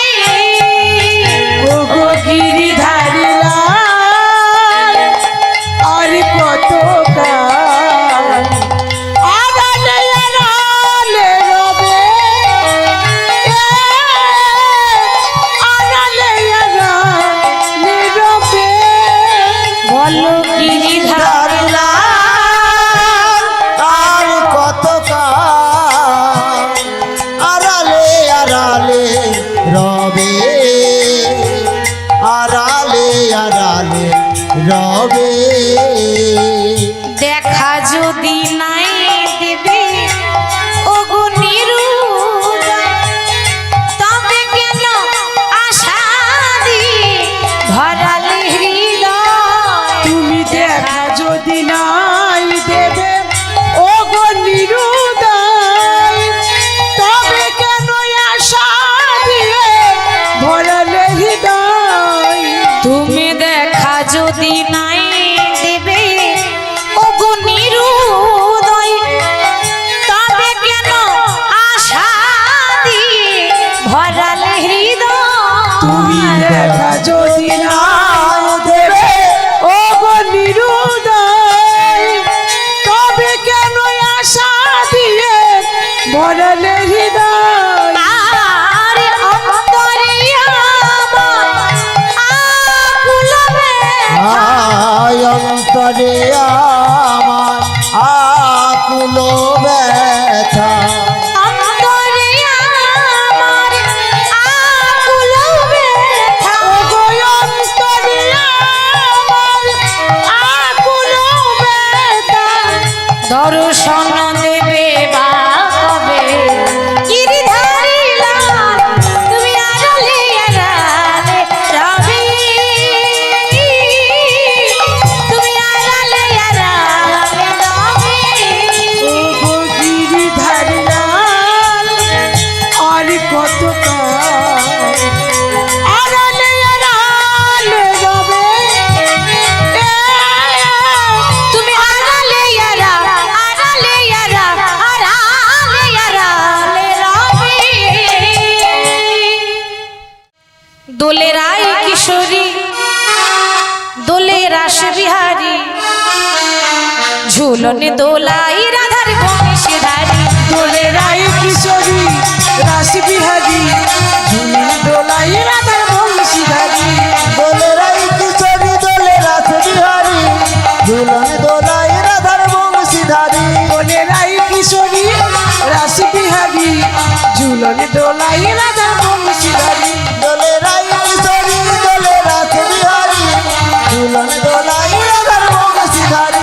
ওগো গিরিধারী লাল, আর কত কাল আড়ালে আড়ালে রবে, আড়ালে তুমি দেখা যদি না দেবে ও গো নিরুদয়, তবে কেন আশা দিয়ে ভরালে হৃদয়? আরে অন্তরে আমার আকুল ব্যথা, অন্তরে আমার আকুল ব্যথা, অন্তরে আমার আকুল ব্যথা, ও গো অন্তরে আমার আকুল ব্যথা। দর্শন দেবে বা কবে গিরিধারী লাল, তুমি আড়ালে আড়ালে রবে, তুমি আড়ালে আড়ালে রবে। ও গো গিরিধারী লাল, আর কত কাল আড়ালে আড়ালে রবে? তুমি আড়ালে আড়ালে আড়ালে রবে। দোলে রায় কিশোরী, দোলে রাস বিহারী, ঝুলনে দোলাই রাধার বংশীধারী। দোলে রায় কিশোরী রাস বিহারী, ঝুলি দোলাই রাধার বংশীধারী। দোলে রাই কিশোরী দোলে রাস বিহারী, ঝুলন দোলাই রাধার বংশীধারী। দোলে রায় কিশোরী রাস বিহারী, ঝুলন দোলাই রাধার বংশীধারী। দোলে রাই কিশোরী দোলে রাস বিহারী, ঝুলন দোলাই রাধার বংশীধারী।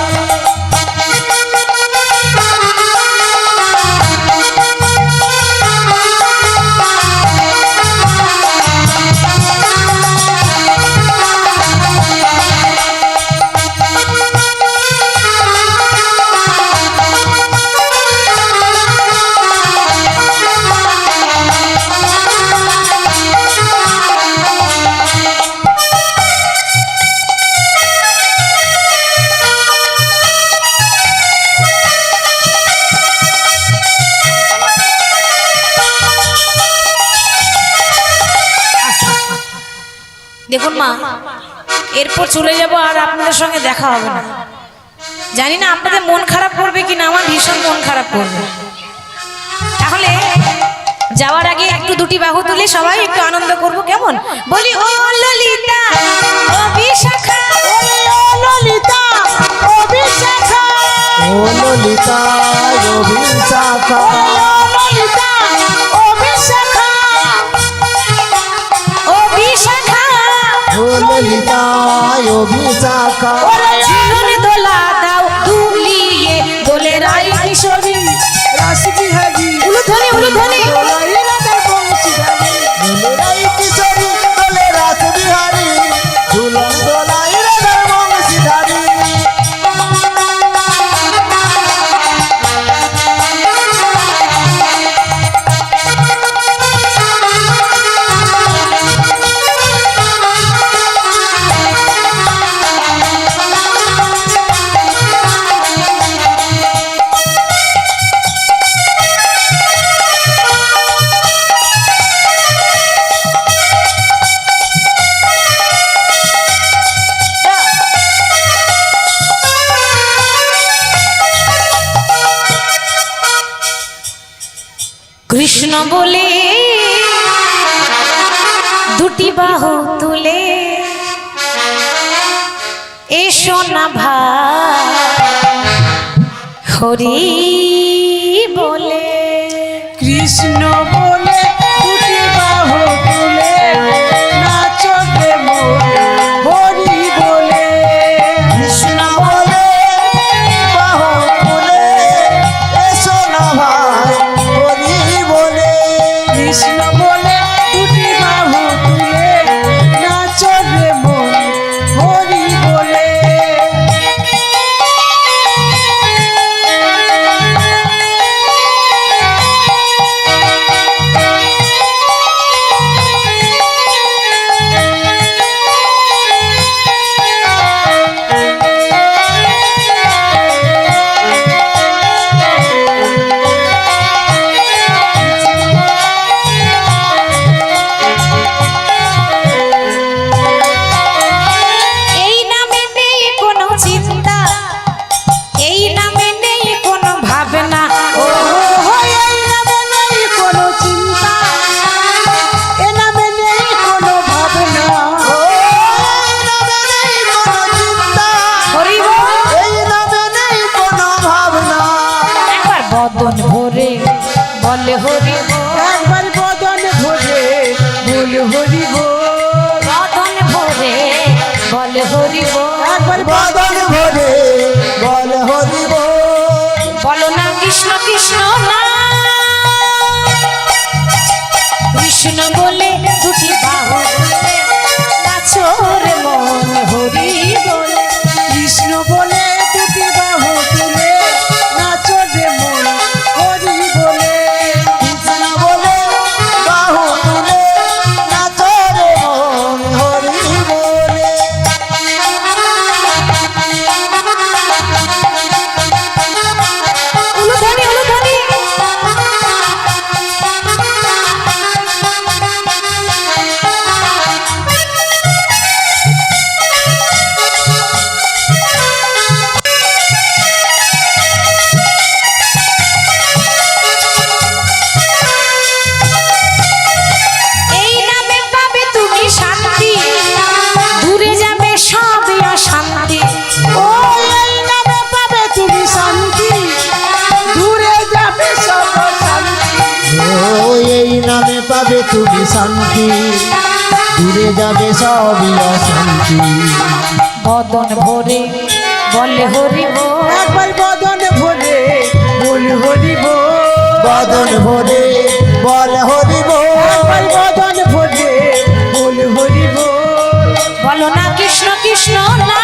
দেখুন মা, এরপর চলে যাব আর আপনাদের সঙ্গে দেখা হবে না। জানি না আপনাদের মন খারাপ করবে কিনা, আমার ভীষণ মন খারাপ করবে। তাহলে যাওয়ার আগে একটু দুটি বাহু তুলে সবাই একটু আনন্দ করব, কেমন? বলি ও ললিতা ও বিশাখা, ও ললিতা ও বিশাখা, ও ললিতা ও বিশাখা, ও ললিতা ও বিশাখা, ও বিশাখা, ও ললিতা ও বিশাখা। জীবনে দোলা দাও দুলিয়ে, দোলে রায় কিশোরী, রাস বিহারী, উলুধ্বনি উলুধ্বনি। দোলাই রাধার বংশীধারী। দোলে রাই কিশোরী দোলে রাস বিহারী, ঝুলন দোলাই রাধার বংশীধারী। কৃষ্ণ বলে দুটি বাহু তুলে এসো না ভাই, হরি বলে। কৃষ্ণ বলে দুটি বাহু তুলে নাচো রে মোরে, হরি বলে। কৃষ্ণ বলে বাহু তুলে এসো না ভাই, হরি বলে। কৃষ্ণ বলে দুটি বাহু তুলে নাচো রে মোরে, হরি বলে। বলে হরি বল। একবার বদন ভরে বল হরি বল। বদন ভরে বলে হরি বল। একবার বদন ভরে বল হরি বল। বলো না কৃষ্ণ কৃষ্ণ না, কৃষ্ণ বলে দুটি বাহু তুলে নাচো রে মন হরি বল। কৃষ্ণ বলে দুটি বাহু তুলে নাচো রে মন হরি বলে। কৃষ্ণ বলে বাহু তুলে নাচো রে মন হরি বলে। উলুধ্বনি উলুধ্বনি। এই নামে পাবে তুমি শান্তি, দূরে যাবে সবই অশান্তি। ও এই নামে পাবে তুমি শান্তি, দূরে যাবে সব শান্তি। ও এই নামে পাবে তুমি শান্তি, দূরে যাবে সবই অশান্তি। বদন ভরে বলে হরি বল। একবার বদন ভরে বল হরি বল। বদন ভরে বল হরি বল। একবার বদন ভরে বল হরি বল। বলো না কৃষ্ণ কৃষ্ণ না,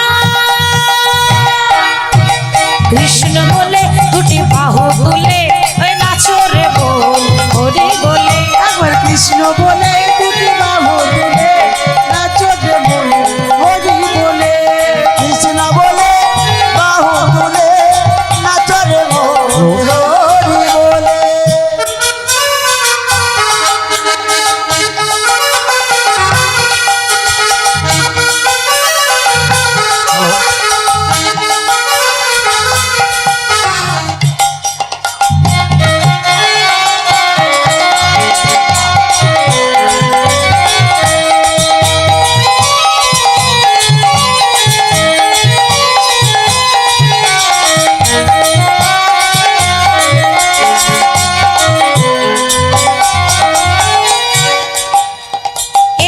কৃষ্ণ বলে দুটি বাহু তুলে ওই নাচো রে বল হরি বলে। একবার কৃষ্ণ বলে দুটি বাহু তুলে নাচো রে মন হরি বলে। কৃষ্ণ বলে বাহু তুলে নাচো রে মন হরি বলে।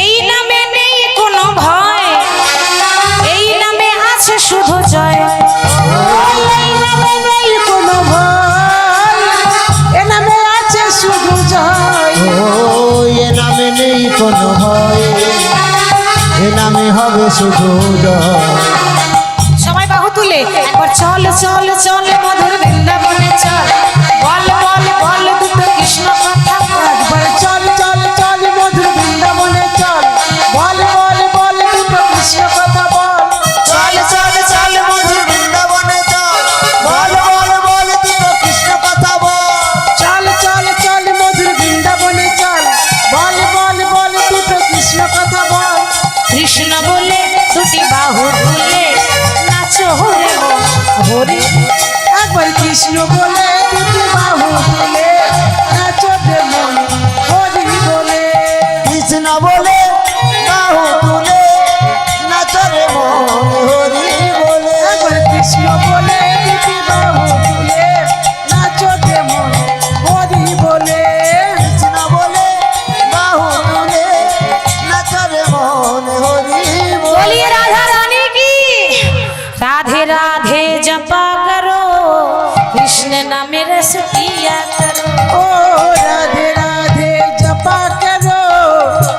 এই নামে নেই কোনো ভয়, এই নামে আছে শুধু জয়। এই নামে নেই কোনো ভয়, এ নামে আছে শুধু জয়। ও এ নামে নেই কোনো ভয়, এ নামে হবে শুধু জয়। সবাই বাহু তুলে একবার চল চল চল মধুর বৃন্দাবনে চল, বল বল বল দুটো কৃষ্ণ কথা বল। একবার চল চল চল মধুর বৃন্দাবনে চল, বল বল বল দুটো কৃষ্ণ কথা বল। চল চল চল মধুর বৃন্দাবনে চল, বল বল বল দুটো কৃষ্ণ কথা বল। চল চল চল মধুর বৃন্দাবনে চল, বল বল বল দুটো কৃষ্ণ কথা বল। কৃষ্ণ বলে দুটি বাহু তুলে নাচো রে মন হরি। একবার কৃষ্ণ বলে দুটি বাহু তুলে নাচো রে মন হরি বলে। কৃষ্ণ বলে বাহু তুলে নাচো রে মন হরি বলে। একবার কৃষ্ণ বলে দুটি বাহু তুলে নাচো রে মন হরি বলে। কৃষ্ণ বলে বাহু তুলে নাচো রে মন হরি বলে। बोलिए राधा रानी की। राधे राधे जपा करो, कृष्ण नामे रस पिया करो। ও রাধে রাধে জপা করো,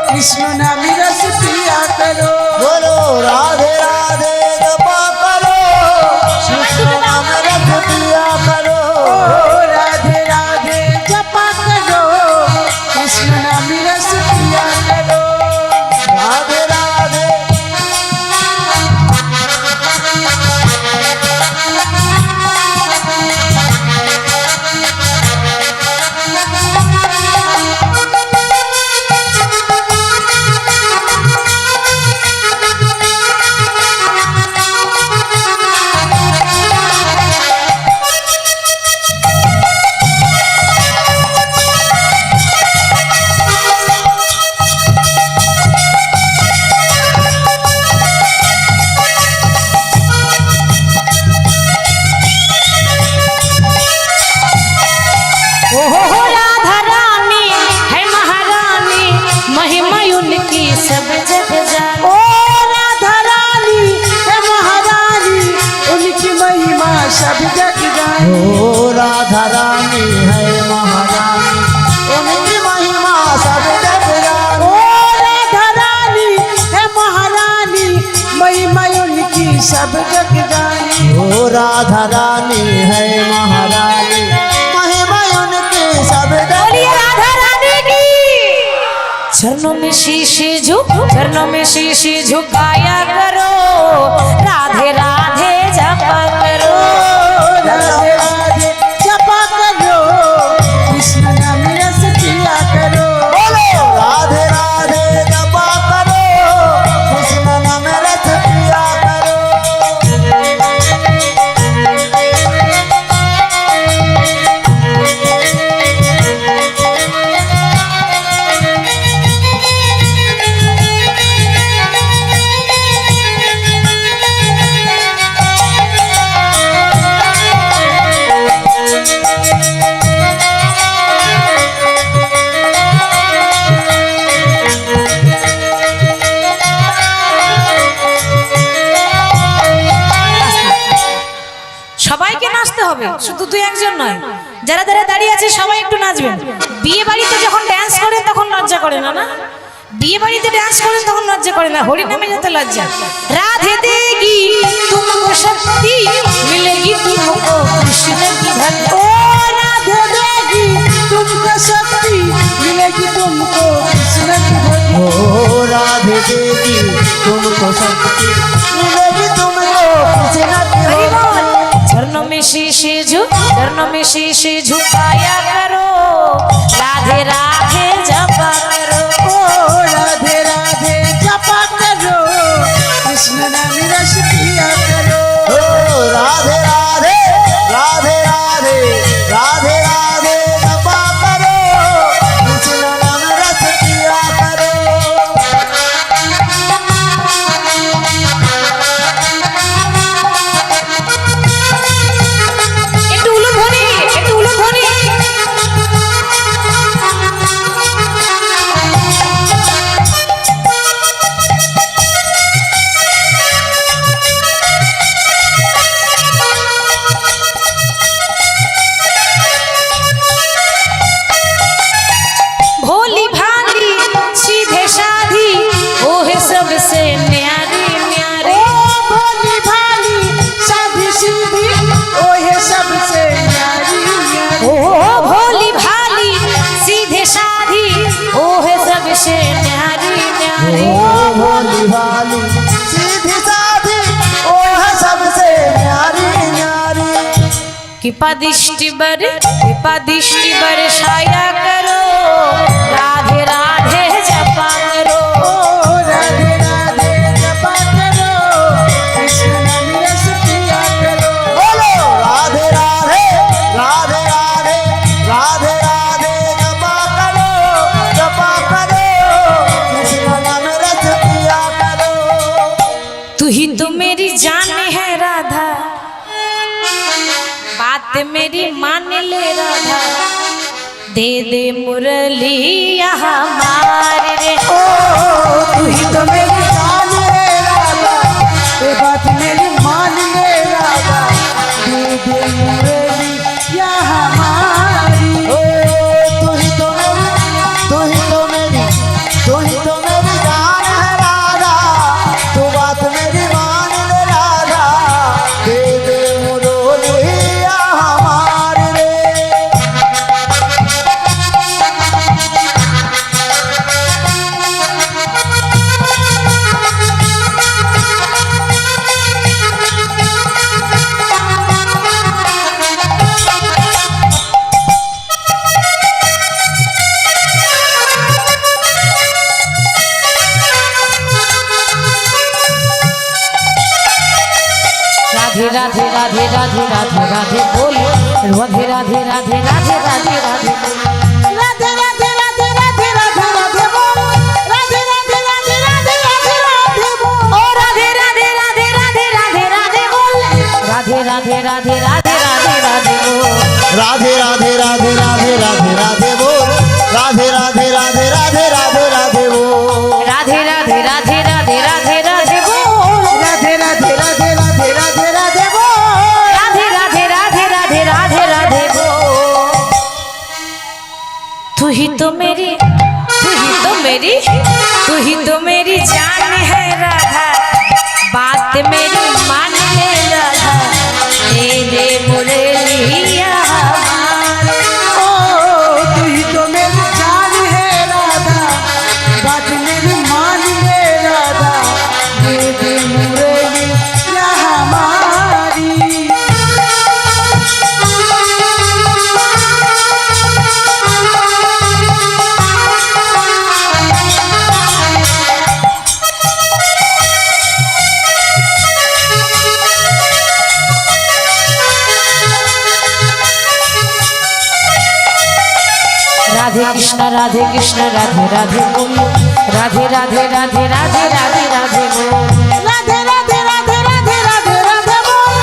কৃষ্ণ নামে রস পিয়া করো। बोलो राधे राधे जपा करो, कृष्ण नाम रस पिया करो। ও রাধে রাধে জপা করো, কৃষ্ণ নামে রস পিয়া করো। राधे राधे जानी ओ राधा रानी है महारानी उनकी महिमा सब जग जानी। ओ राधा रानी है महारानी महिमा उनकी सब जग जानी ओ राधा रानी है महारानी महिमा उनकी सब जग बोलिए राधा रानी की। चरणों में शीश झुकाया करो, राधे राधे जपा करो। राधे राधे जपा करो, कृष्ण नाम रस पिया करो। बोलो राधे राधे जपा करो, कृष्ण नाम रस पिया करो। সবাইকে নাচতে হবে, শুধু দুই একজন নয়। যারা যারা দাঁড়িয়ে আছে সবাই একটু নাচবেন। বিয়ে বাড়িতে যখন ড্যান্স করেন তখন লজ্জা করে না, না? বিয়ে বাড়িতে ড্যান্স করেন তখন লজ্জা করে না, হরি নামে যেতে লজ্জা। রাধে দেগি তুমকো শক্তি মিলেগি তুমকো কৃষ্ণ কি ভক্তি। ओ राधे देगी तुमको शक्ति मिलेगी तुमको कृष्ण की भक्ति। ओ राधे देगी तुमको शक्ति मिलेगी तुमको कृष्ण की हरि भक्ति। बोल। चरणों में शीश झुकाया करो, राधे राधे जपा करो। ओ राधे राधे जपा करो, कृष्ण नाम रस पिया करो। ओ राधे राधे राधे राधे राधे राधे जपा करो, कृष्ण नाम रस पिया करो। একটু উলুধ্বনি, একটু উলুধ্বনি। भोली भाली सीधे साधी वो है सबसे न्यारी न्यारी। ओ भोली भाली साधी सीधी ओ है सबसे न्यारी न्यारी। ओ भोली भाली सीधे साधी वो है सबसे न्यारी न्यारी। ओ भोली भाली सीधी साधी ओ है सबसे न्यारी न्यारी। कृपा दृष्टि बरसाया करो, राधे राधे जपा करो। ओ राधे राधे जपा करो, कृष्ण नाम रस पिया करो। बोलो राधे राधे राधे राधे राधे राधे जपा करो कृष्ण नाम रस पिया करो। तू ही तो मेरी जान है राधा, बात मेरी मान ले राधा। दे दे मुरली यहाँ मार रे। ओ तू ही तो मेरी जान है राधा, ये बात मेरी मान ले राधा। दे दे मुरली या हमारी। ओ तू ही तो मेरी जान है राधा, तू बात मेरी मान ले राधा। दे दे मुरलिया हमार रे। राधे राधे राधे राधे राधे राधे बोल, राधे राधे राधे राधे राधे राधे बोल। राधे राधे राधे राधे राधे राधे बोल, राधे राधे राधे राधे राधे राधे बोल। ओ राधे राधे राधे राधे राधे राधे बोल, राधे राधे राधे राधे राधे राधे बोल। राधे राधे राधे राधे राधे राधे बोल, राधे राधे राधे राधे राधे राधे बोल। राधे राधे राधे राधे राधे राधे बोल, राधे राधे राधे राधे राधे राधे बोल। राधे राधे राधे ही तो मेरी तू ही तो मेरी तू ही तो मेरी जान है राधा बात मेरी मान ले राधा तेरे मुरलिया ओ तू ही तो मेरी जान है राधा बात मेरी मान ले राधा दे दे मुरलिया हमारी। राधे कृष्ण राधे राधे बोल राधे राधे राधे राधे राधे राधे बोल राधे राधे राधे राधे राधे राधे बोल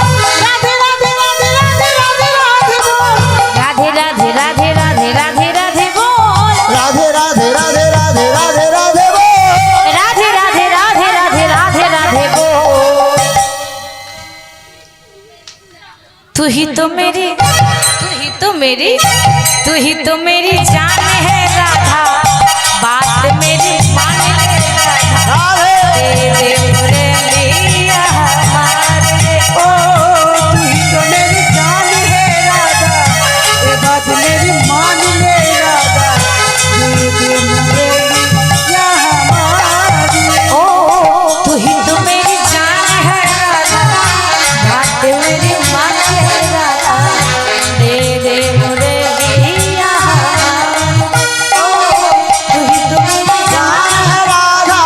राधे राधे राधे राधे राधे राधे बोल राधे राधे राधे राधे राधे राधे बोल राधे राधे राधे राधे राधे राधे बोल राधे राधे राधे राधे राधे राधे बोल तू ही तो मेरी तू ही तो मेरी जान है राधा बात मेरी मान ले राधा तेरे मुरलिया हमारे ओ तू ही तो मेरी जान है राधा ये बात मेरी मान ले राधा दे दे मुरलिया हमारी। ओ तू ही तो मेरी जान है राधा बात मेरी मान ले राधा दे दे मुरलिया हमारे ओ तू ही तो मेरी जान है राधा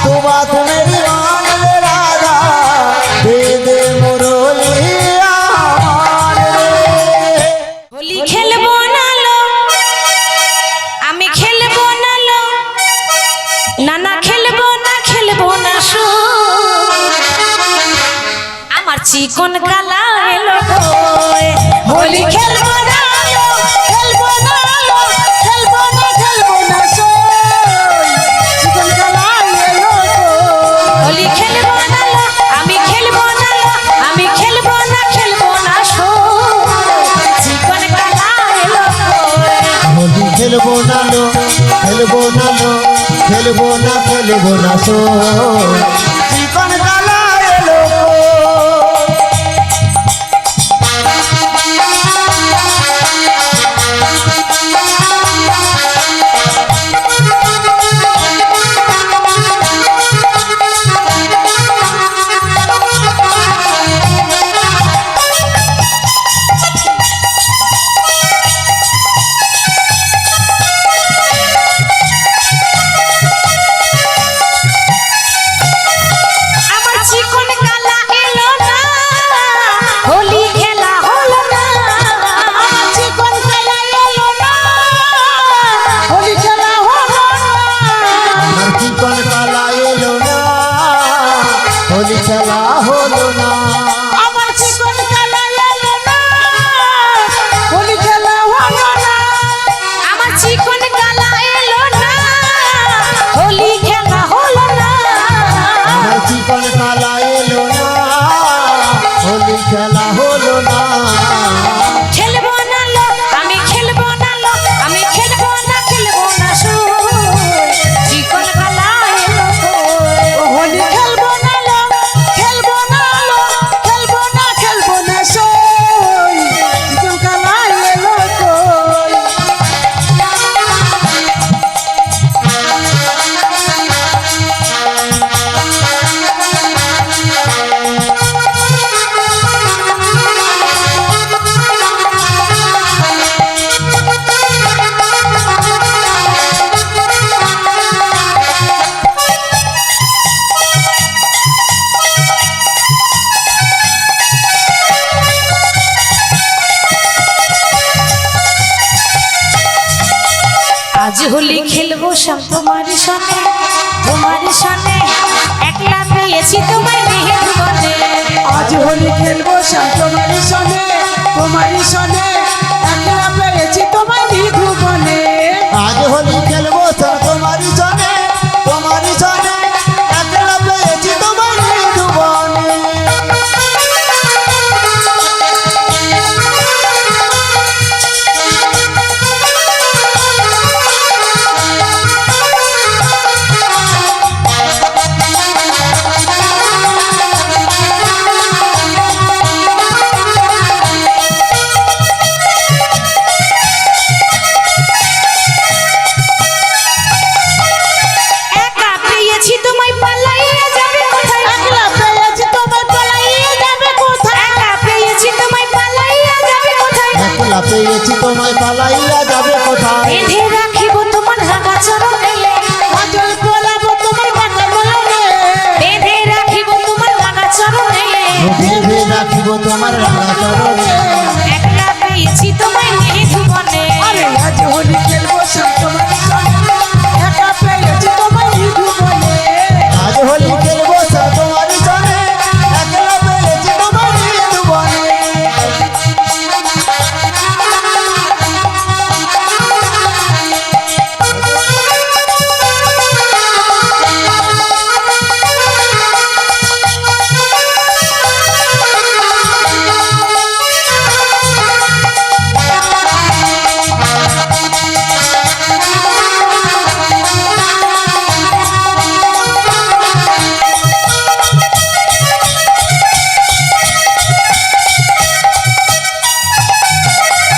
तू बात मेरी मान ले राधा दे दे मुरलिया हमारे। होली खेलबो ना लो আমি খেলবো না লো নানা খেলবো না শো আমার চিকন কালা এলো গো হোলি খেলবো না লো খেলবো না লো খেলবো না সোই জীবন কালাই এলো তো হোলি খেলবো না লো আমি খেলবো না লো আমি খেলবো না শো চিকন কালা এলো গো होली खेलबो ना लो खेलबो ना लो खेलबो ना सो चिकन काला एलो আমার চিকন কালা এলো না হোলি খেলা হলো না আমার জীবন কালাই এলো না হোলি খেলা হলো না আমার চিকন কালা এলো না হোলি খেলা হলো না আমার জীবন কালাই এলো না হোলি খেলা হলো না আমার চিকন কালা এলো না হোলি খেলা হলো না আমার চিকন কালা এলো না হোলি খেলা হলো না খেলবো না লো আমি খেলবো না লো আমি খেলবো না শো চিকন কালা এলো কই হোলি খেলবো না লো খেলবো না সোই জীবন কালাই এলো কই আজ হোলি খেলবো সব তোমার সনে একলা পেয়েছি তোমায় মেহের বনে আজ হোলি খেলবো শ্যাম তোমারই সনে একলা পেয়েছি তোমায় বিধুবনে আজ হোলি খেলবো সব তোমারই সনে একলা পেয়েছি তোমার মৃদুবনে একলা পেয়েছি তোমায় পালাইয়া যাবে কোথায় বেঁধে রাখিব তোমার রাঙা চরণে কাজল পরাবো তোমার মাথা মনে বেঁধে রাখিব তোমার রাঙা চরণে বেঁধে রাখিব তোমার রাঙা চরণে একলা পেয়েছি তোমায় নিধুবনে আরে আজ হোলি খেলবো সব তোমার সঙ্গে একা পেয়েছি তোমার নিধু বলে আজ হোলি খেলবো সব তোমার জনে একলা পেয়েছি তোমার মৃত্যু বনে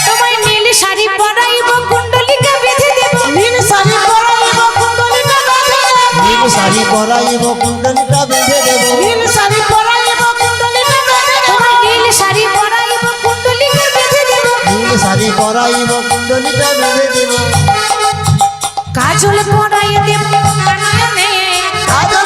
তোমায় নীল শাড়ি পরাইব কুণ্ডলিকা বেঁধে দেব নীল শাড়ি পরাইবো কুণ্ডলিটা বেঁধে দেব নীল শাড়ি পরাইব কুণ্ডলিটা বেঁধে দেব নীল শাড়ি পরাইবো কুণ্ডলিটা বেঁধে দেব তোমায় নীল শাড়ি পরাইব কুণ্ডলিকা বেঁধে দেব নীল শাড়ি পরাইব কুণ্ডলিটা বেঁধে দেব কাজল পরাই দেব কাননে কাজল